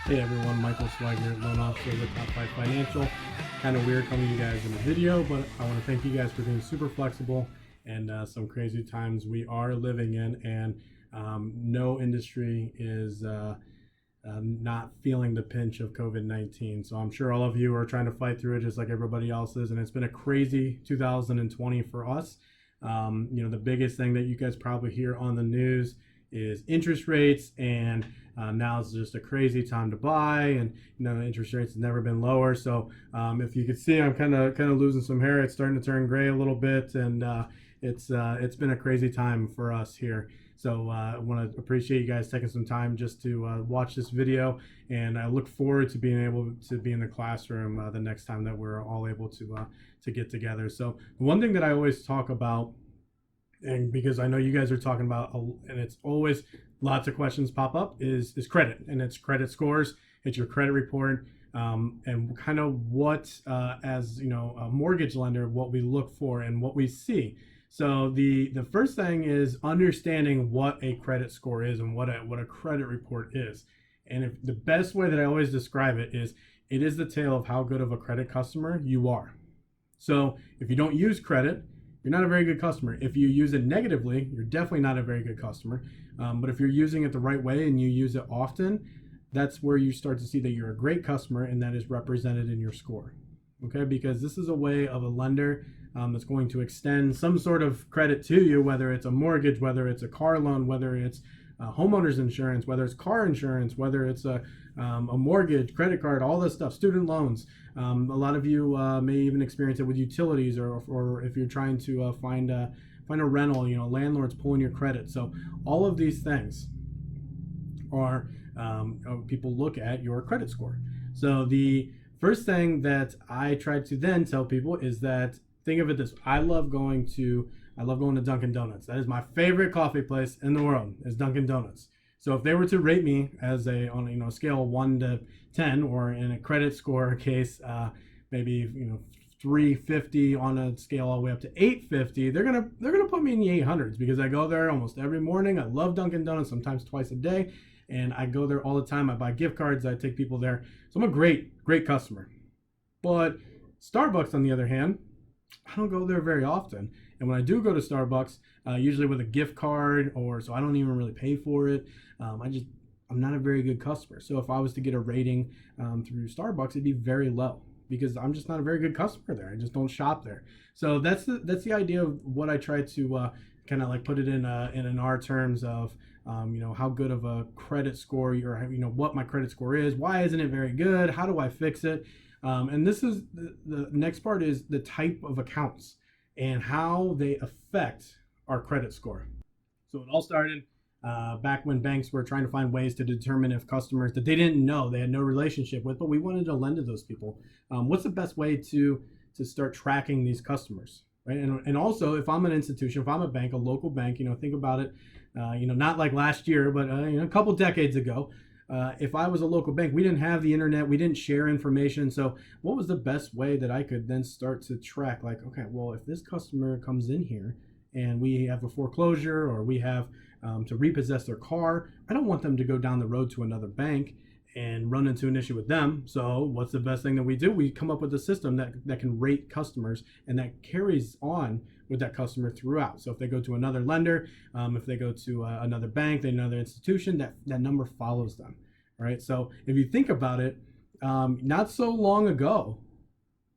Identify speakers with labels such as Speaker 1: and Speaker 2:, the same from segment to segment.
Speaker 1: Hey everyone, Michael Swag here, loan officer with Top 5 Financial. Kind of weird coming to you guys in a video, but I want to thank you guys for being super flexible and some crazy times we are living in, and no industry is not feeling the pinch of COVID-19. So I'm sure all of you are trying to fight through it just like everybody else is, and it's been a crazy 2020 for us. The biggest thing that you guys probably hear on the news is interest rates, and now it's just a crazy time to buy, and interest rates have never been lower. So if you could see, I'm kind of losing some hair. It's starting to turn gray a little bit, and it's been a crazy time for us here. So I want to appreciate you guys taking some time just to watch this video, and I look forward to being able to be in the classroom the next time that we're all able to get together. So the one thing that I always talk about, and because I know you guys are talking about, and it's always lots of questions pop up, is credit, and it's credit scores, it's your credit report, and kind of what, as a mortgage lender, what we look for and what we see. So the first thing is understanding what a credit score is and what a credit report is. And the best way that I always describe it is the tale of how good of a credit customer you are. So if you don't use credit, you're not a very good customer. If you use it negatively, you're definitely not a very good customer. But if you're using it the right way and you use it often, that's where you start to see that you're a great customer, and that is represented in your score. Okay, because this is a way of a lender that's going to extend some sort of credit to you, whether it's a mortgage, whether it's a car loan, whether it's homeowners insurance, whether it's car insurance, whether it's a mortgage, credit card, all this stuff, student loans. A lot of you may even experience it with utilities, or if you're trying to find a rental, landlords pulling your credit. So all of these things are people look at your credit score. So the first thing that I try to then tell people is that, think of it this way. I love going to Dunkin' Donuts. That is my favorite coffee place in the world, is Dunkin' Donuts. So if they were to rate me as on a scale of 1 to 10, or in a credit score case, maybe 350 on a scale all the way up to 850, they're gonna put me in the 800s, because I go there almost every morning. I love Dunkin' Donuts, sometimes twice a day, and I go there all the time. I buy gift cards. I take people there. So I'm a great customer. But Starbucks, on the other hand, I don't go there very often. And when I do go to Starbucks, usually with a gift card, or so I don't even really pay for it. I'm not a very good customer. So if I was to get a rating through Starbucks, it'd be very low, because I'm just not a very good customer there. I just don't shop there. So that's the idea of what I try to kind of like put it in our terms of how good of a credit score you're, what my credit score is, why isn't it very good, how do I fix it, and this is the next part, is the type of accounts and how they affect our credit score. So it all started back when banks were trying to find ways to determine if customers that they didn't know, they had no relationship with, but we wanted to lend to those people. What's the best way to start tracking these customers, right? And also, if I'm an institution, if I'm a bank, a local bank, think about it, not like last year, but a couple decades ago. If I was a local bank, we didn't have the internet, we didn't share information. So what was the best way that I could then start to track, like, okay, well, if this customer comes in here and we have a foreclosure, or we have to repossess their car, I don't want them to go down the road to another bank and run into an issue with them. So what's the best thing that we do? We come up with a system that can rate customers, and that carries on with that customer throughout. So if they go to another lender, if they go to another bank, another institution, that number follows them, right? So if you think about it, not so long ago,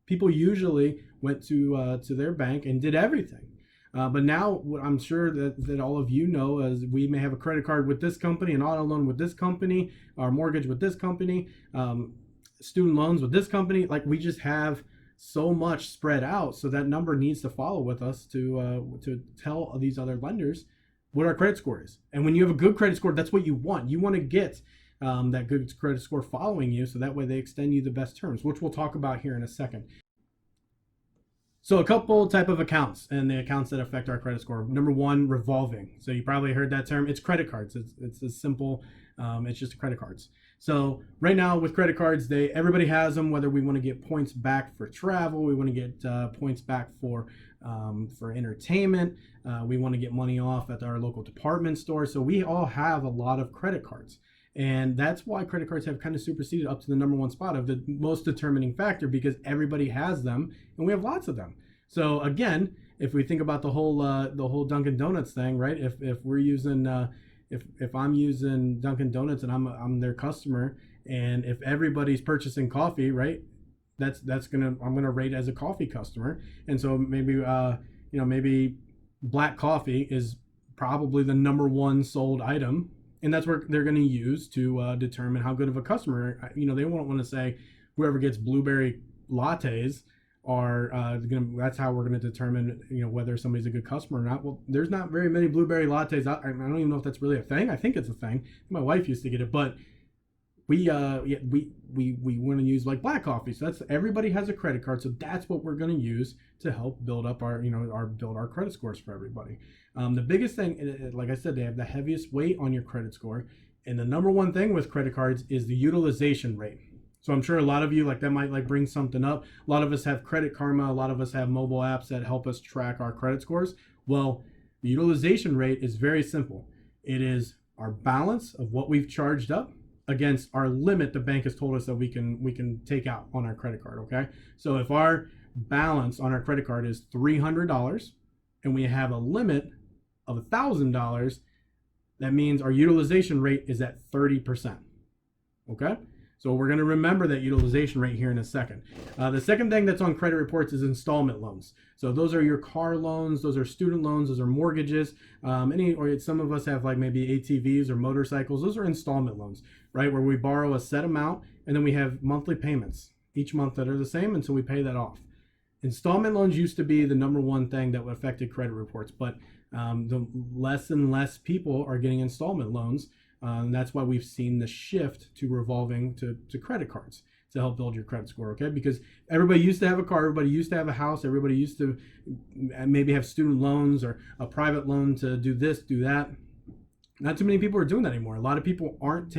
Speaker 1: people usually went to their bank and did everything. But now, what I'm sure that all of you know, is we may have a credit card with this company, an auto loan with this company, our mortgage with this company, student loans with this company. Like, we just have so much spread out, so that number needs to follow with us to tell these other lenders what our credit score is. And when you have a good credit score, that's what you want. You want to get that good credit score following you, so that way they extend you the best terms, which we'll talk about here in a second. So a couple type of accounts, and the accounts that affect our credit score. Number one, revolving. So you probably heard that term. It's credit cards. It's as simple. It's just credit cards. So right now with credit cards, everybody has them. Whether we want to get points back for travel, we want to get points back for entertainment, we want to get money off at our local department store. So we all have a lot of credit cards. And that's why credit cards have kind of superseded up to the number one spot of the most determining factor, because everybody has them and we have lots of them. So again, if we think about the whole Dunkin' Donuts thing, right? If we're using if I'm using Dunkin' Donuts and I'm their customer, and if everybody's purchasing coffee, right? I'm gonna rate as a coffee customer, and so maybe black coffee is probably the number one sold item, and that's where they're going to use to determine how good of a customer. They won't want to say whoever gets blueberry lattes are that's how we're going to determine whether somebody's a good customer or not. Well, there's not very many blueberry lattes. I don't even know if that's really a thing. I think it's a thing. My wife used to get it, but we want to use like black coffee. So that's, everybody has a credit card, so that's what we're going to use to help build up our build our credit scores for everybody. The biggest thing, like I said, they have the heaviest weight on your credit score, and the number one thing with credit cards is the utilization rate. So I'm sure a lot of you, like, that might like bring something up. A lot of us have Credit Karma. A lot of us have mobile apps that help us track our credit scores. Well, the utilization rate is very simple. It is our balance of what we've charged up against our limit the bank has told us that we can take out on our credit card. Okay, so if our balance on our credit card is $300 and we have a limit of $1,000, that means our utilization rate is at 30%. Okay, so we're going to remember that utilization rate here in a second. The second thing that's on credit reports is installment loans. So those are your car loans, those are student loans, those are mortgages. Or some of us have like maybe ATVs or motorcycles. Those are installment loans, right? Where we borrow a set amount and then we have monthly payments each month that are the same until we pay that off. Installment loans used to be the number one thing that affected credit reports, but the less and less people are getting installment loans. And that's why we've seen the shift to revolving to credit cards to help build your credit score, okay? Because everybody used to have a car, everybody used to have a house, everybody used to maybe have student loans or a private loan to do this, do that. Not too many people are doing that anymore. A lot of people aren't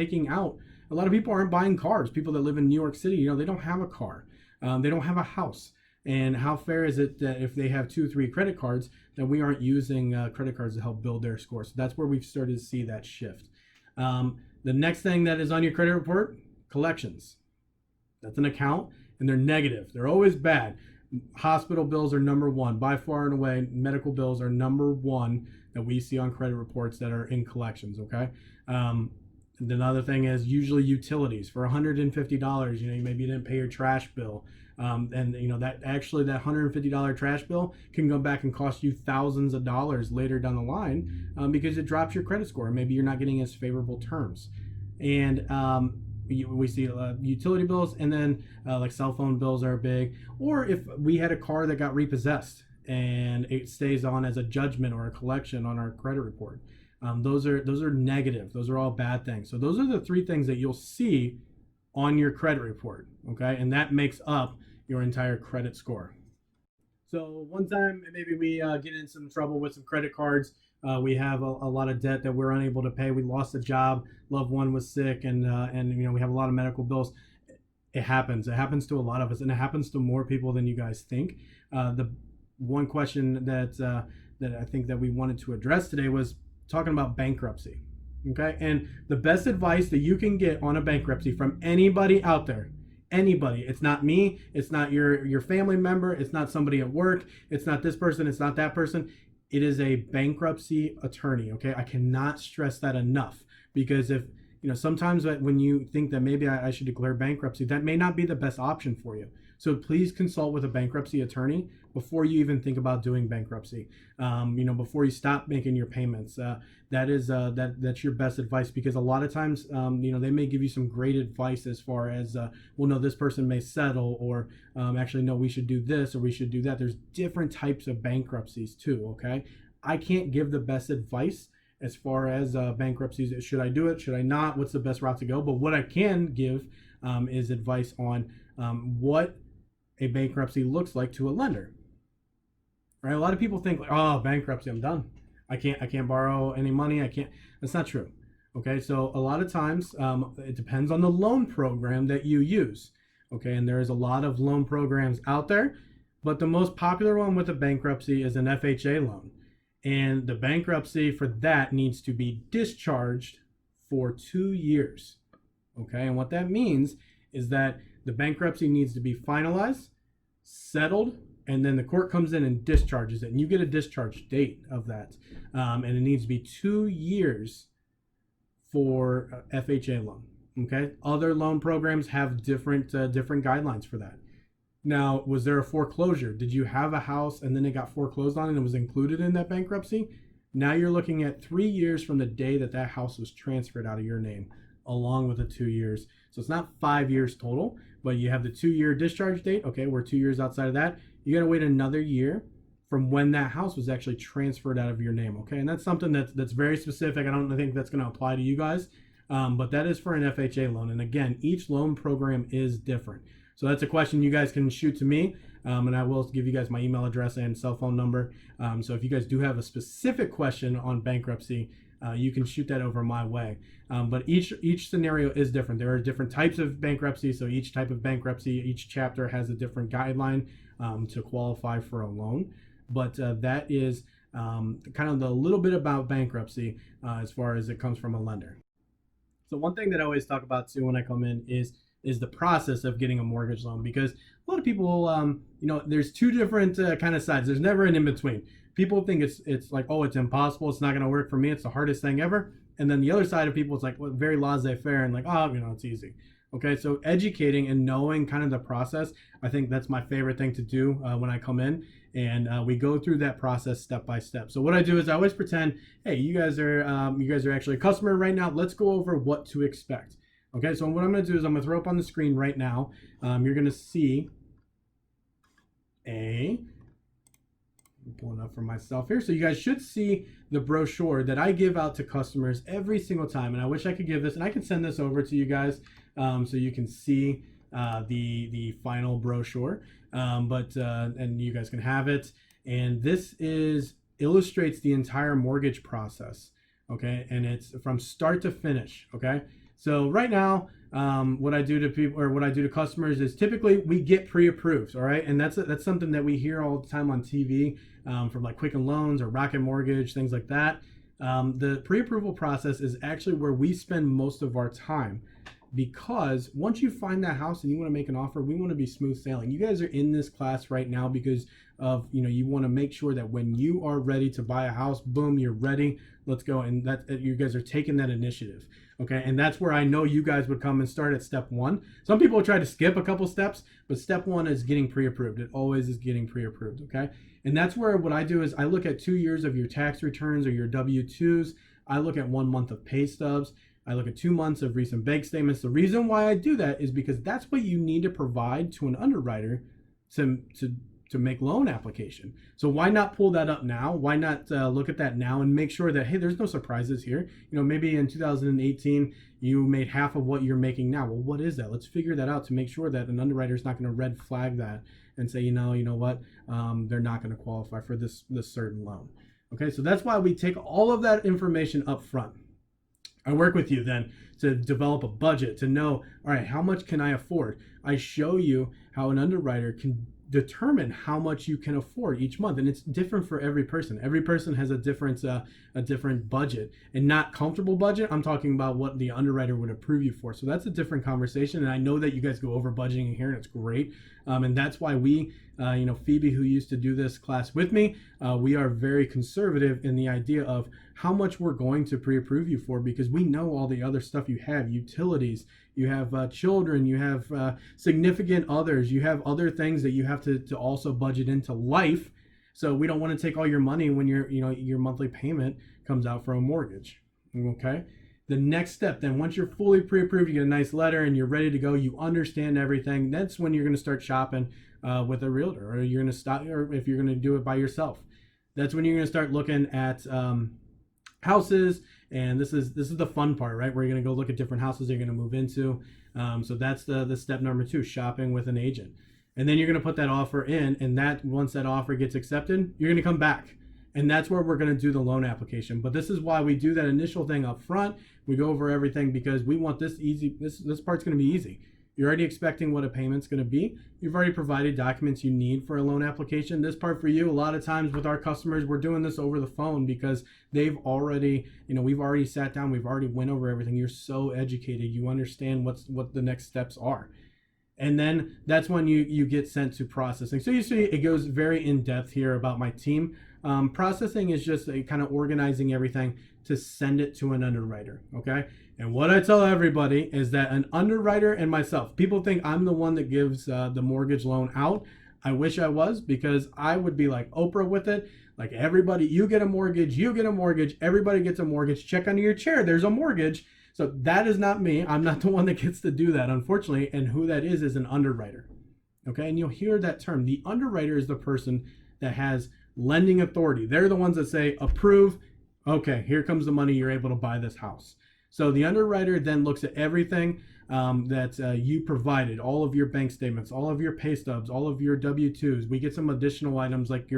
Speaker 1: buying cars. People that live in New York City, they don't have a car. They don't have a house. And how fair is it that if they have 2-3 credit cards, that we aren't using credit cards to help build their score? So that's where we've started to see that shift. The next thing that is on your credit report, collections. That's an account, and they're negative. They're always bad. Hospital bills are number one, by far and away. Medical bills are number one that we see on credit reports that are in collections, okay? Another thing is usually utilities. For $150, maybe you didn't pay your trash bill. And that $150 trash bill can go back and cost you thousands of dollars later down the line because it drops your credit score. Maybe you're not getting as favorable terms. And we see utility bills, and then like cell phone bills are big. Or if we had a car that got repossessed and it stays on as a judgment or a collection on our credit report. Those are negative. Those are all bad things. So those are the three things that you'll see on your credit report, okay? And that makes up your entire credit score. So one time, maybe we get in some trouble with some credit cards. We have a lot of debt that we're unable to pay. We lost a job, loved one was sick, and we have a lot of medical bills. It happens. It happens to a lot of us, and it happens to more people than you guys think. The one question that I think that we wanted to address today was talking about bankruptcy. Okay, and the best advice that you can get on a bankruptcy from anybody out there, anybody, it's not me, it's not your family member, it's not somebody at work, it's not this person, it's not that person, it is a bankruptcy attorney. Okay, I cannot stress that enough, because if sometimes when you think that maybe I should declare bankruptcy, that may not be the best option for you. So please consult with a bankruptcy attorney before you even think about doing bankruptcy. Before you stop making your payments. That's your best advice, because a lot of times, they may give you some great advice as far as, well, no, this person may settle, or actually, no, we should do this or we should do that. There's different types of bankruptcies too. Okay, I can't give the best advice as far as bankruptcies. Should I do it? Should I not? What's the best route to go? But what I can give is advice on what a bankruptcy looks like to a lender. Right? A lot of people think, like, oh, bankruptcy, I'm done. I can't borrow any money. I can't. That's not true. Okay, so a lot of times it depends on the loan program that you use. Okay, and there's a lot of loan programs out there, but the most popular one with a bankruptcy is an FHA loan. And the bankruptcy for that needs to be discharged for 2 years. Okay, and what that means is that the bankruptcy needs to be finalized, settled, and then the court comes in and discharges it, and you get a discharge date of that, and it needs to be 2 years for FHA loan. Okay, other loan programs have different guidelines for that. Now, was there a foreclosure? Did you have a house and then it got foreclosed on and it was included in that bankruptcy? Now you're looking at 3 years from the day that that house was transferred out of your name, along with the 2 years. So it's not 5 years total, but you have the 2-year discharge date. Okay, we're 2 years outside of that. You got to wait another year from when that house was actually transferred out of your name. Okay, and that's something that's very specific. I don't think that's going to apply to you guys, but that is for an FHA loan. And again, each loan program is different. So that's a question you guys can shoot to me, and I will give you guys my email address and cell phone number. So if you guys do have a specific question on bankruptcy, you can shoot that over my way. But each scenario is different. There are different types of bankruptcy. So each type of bankruptcy, each chapter has a different guideline to qualify for a loan. But that is kind of the little bit about bankruptcy as far as it comes from a lender. So one thing that I always talk about too when I come in is the process of getting a mortgage loan, because a lot of people, there's two different kind of sides. There's never an in between. People think it's like, oh, it's impossible. It's not going to work for me. It's the hardest thing ever. And then the other side of people, it's like, well, very laissez-faire and like, oh, it's easy. Okay, so educating and knowing kind of the process, I think that's my favorite thing to do when I come in, and we go through that process step by step. So what I do is I always pretend, hey, you guys are actually a customer right now. Let's go over what to expect. Okay, so what I'm going to do is I'm going to throw up on the screen right now. You're going to see I'm pulling up for myself here. So you guys should see the brochure that I give out to customers every single time. And I wish I could give this, and I can send this over to you guys so you can see the final brochure. And you guys can have it. And this illustrates the entire mortgage process. Okay, and it's from start to finish. Okay. So right now, what I do to people, or what I do to customers, is typically we get pre-approved, all right? And that's something that we hear all the time on TV from like Quicken Loans or Rocket Mortgage, things like that. The pre-approval process is actually where we spend most of our time, because once you find that house and you want to make an offer, we want to be smooth sailing. You guys are in this class right now because of, you want to make sure that when you are ready to buy a house, boom, you're ready, let's go. And that you guys are taking that initiative. Okay, and that's where I know you guys would come and start at step 1. Some people try to skip a couple steps, but step 1 is getting pre-approved. It always is getting pre-approved, okay? And that's where what I do is I look at 2 years of your tax returns or your W-2s. I look at 1 month of pay stubs. I look at 2 months of recent bank statements. The reason why I do that is because that's what you need to provide to an underwriter to make loan application. So why not pull that up now? Why not look at that now and make sure that, hey, there's no surprises here. Maybe in 2018 you made half of what you're making now. Well, what is that? Let's figure that out to make sure that an underwriter is not going to red flag that and say, you know what, they're not going to qualify for this certain loan. Okay, so that's why we take all of that information up front. I work with you then to develop a budget, to know, all right, how much can I afford? I show you how an underwriter can determine how much you can afford each month, and it's different for every person. Every person has a different budget, and not comfortable budget. I'm talking about what the underwriter would approve you for. So that's a different conversation, and I know that you guys go over budgeting here, and it's great. And that's why we, Phoebe, who used to do this class with me, we are very conservative in the idea of how much we're going to pre-approve you for, because we know all the other stuff you have, utilities, you have children, you have significant others, you have other things that you have to also budget into life. So we don't want to take all your money when your monthly payment comes out for a mortgage. Okay. The next step then, once you're fully pre-approved, you get a nice letter and you're ready to go, you understand everything. That's when you're going to start shopping with a realtor, or you're going to stop, or if you're going to do it by yourself. That's when you're going to start looking at houses. And this is the fun part, right? Where you're going to go look at different houses you're going to move into. So that's the step number 2, shopping with an agent. And then you're going to put that offer in, and that once that offer gets accepted, you're going to come back. And that's where we're going to do the loan application. But this is why we do that initial thing up front. We go over everything because we want this easy. This part's going to be easy. You're already expecting what a payment's going to be. You've already provided documents you need for a loan application. This part for you, a lot of times with our customers, we're doing this over the phone because they've already, we've already sat down, we've already went over everything. You're so educated, you understand what the next steps are. And then that's when you get sent to processing. So you see it goes very in depth here about my team. Processing is just kind of organizing everything to send it to an underwriter, okay? And what I tell everybody is that an underwriter and myself, people think I'm the one that gives the mortgage loan out. I wish I was, because I would be like Oprah with it. Like, everybody, you get a mortgage, everybody gets a mortgage, check under your chair, there's a mortgage. So that is not me. I'm not the one that gets to do that, unfortunately. And who that is an underwriter. Okay, and you'll hear that term. The underwriter is the person that has lending authority. They're the ones that say, approve, okay, here comes the money, you're able to buy this house. So the underwriter then looks at everything that you provided, all of your bank statements, all of your pay stubs, all of your W-2s. We get some additional items like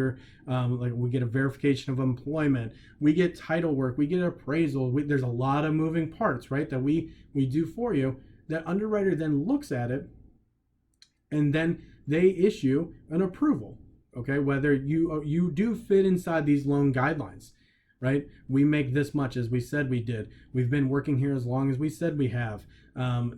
Speaker 1: like we get a verification of employment, we get title work, we get appraisal. There's a lot of moving parts, right, that we do for you. That underwriter then looks at it, and then they issue an approval. Okay, whether you do fit inside these loan guidelines. Right? We make this much as we said we did. We've been working here as long as we said we have.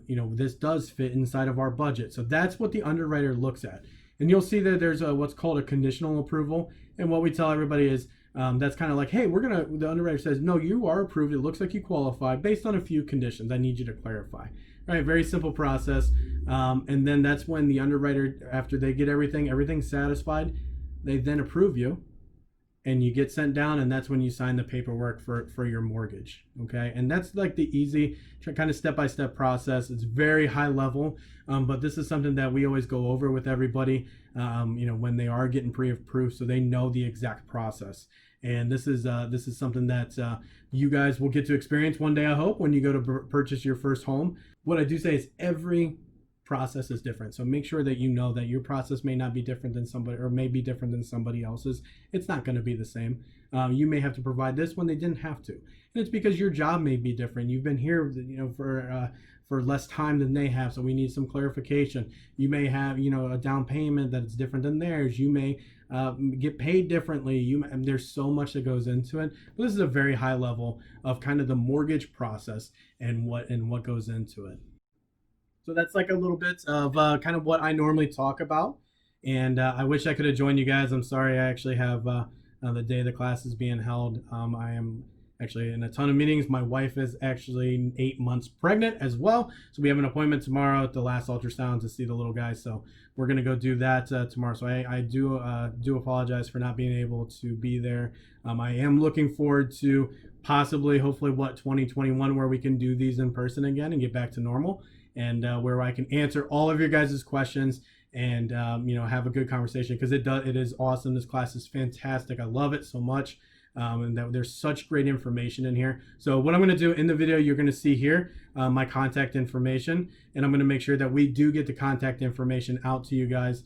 Speaker 1: This does fit inside of our budget. So that's what the underwriter looks at. And you'll see that there's what's called a conditional approval. And what we tell everybody is that's kind of like, hey, the underwriter says, no, you are approved. It looks like you qualify based on a few conditions. I need you to clarify. All right, very simple process. And then that's when the underwriter, after they get everything satisfied, they then approve you. And you get sent down, and that's when you sign the paperwork for your mortgage. Okay, and that's like the easy kind of step-by-step process. It's very high level, but this is something that we always go over with everybody, when they are getting pre-approved, so they know the exact process. And this is something that you guys will get to experience one day, I hope, when you go to purchase your first home. What I do say is every process is different, so make sure that you know that your process may not be different than somebody, or may be different than somebody else's. It's not going to be the same. You may have to provide this when they didn't have to, and it's because your job may be different. You've been here for less time than they have, so we need some clarification. You may have a down payment that's different than theirs. You may get paid differently. There's so much that goes into it, but this is a very high level of kind of the mortgage process and what goes into it. So that's like a little bit of kind of what I normally talk about. And I wish I could have joined you guys. I'm sorry, I actually have the day the class is being held. I am actually in a ton of meetings. My wife is actually 8 months pregnant as well. So we have an appointment tomorrow at the last ultrasound to see the little guy. So we're going to go do that tomorrow. So I do apologize for not being able to be there. I am looking forward to possibly, hopefully, 2021, where we can do these in person again and get back to normal. And where I can answer all of your guys' questions and have a good conversation, because it is awesome. This class is fantastic. I love it so much, and that there's such great information in here. So what I'm going to do in the video, you're going to see here my contact information, and I'm going to make sure that we do get the contact information out to you guys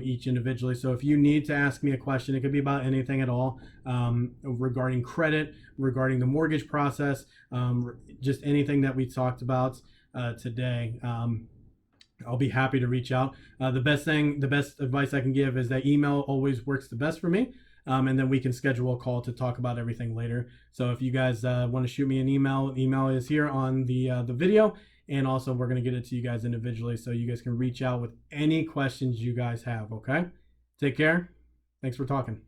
Speaker 1: each individually. So if you need to ask me a question, it could be about anything at all, regarding credit, regarding the mortgage process, just anything that we talked about today. I'll be happy to reach out. The best advice I can give is that email always works the best for me. And then we can schedule a call to talk about everything later. So if you guys want to shoot me an email is here on the video. And also we're going to get it to you guys individually, so you guys can reach out with any questions you guys have. Okay? Take care. Thanks for talking.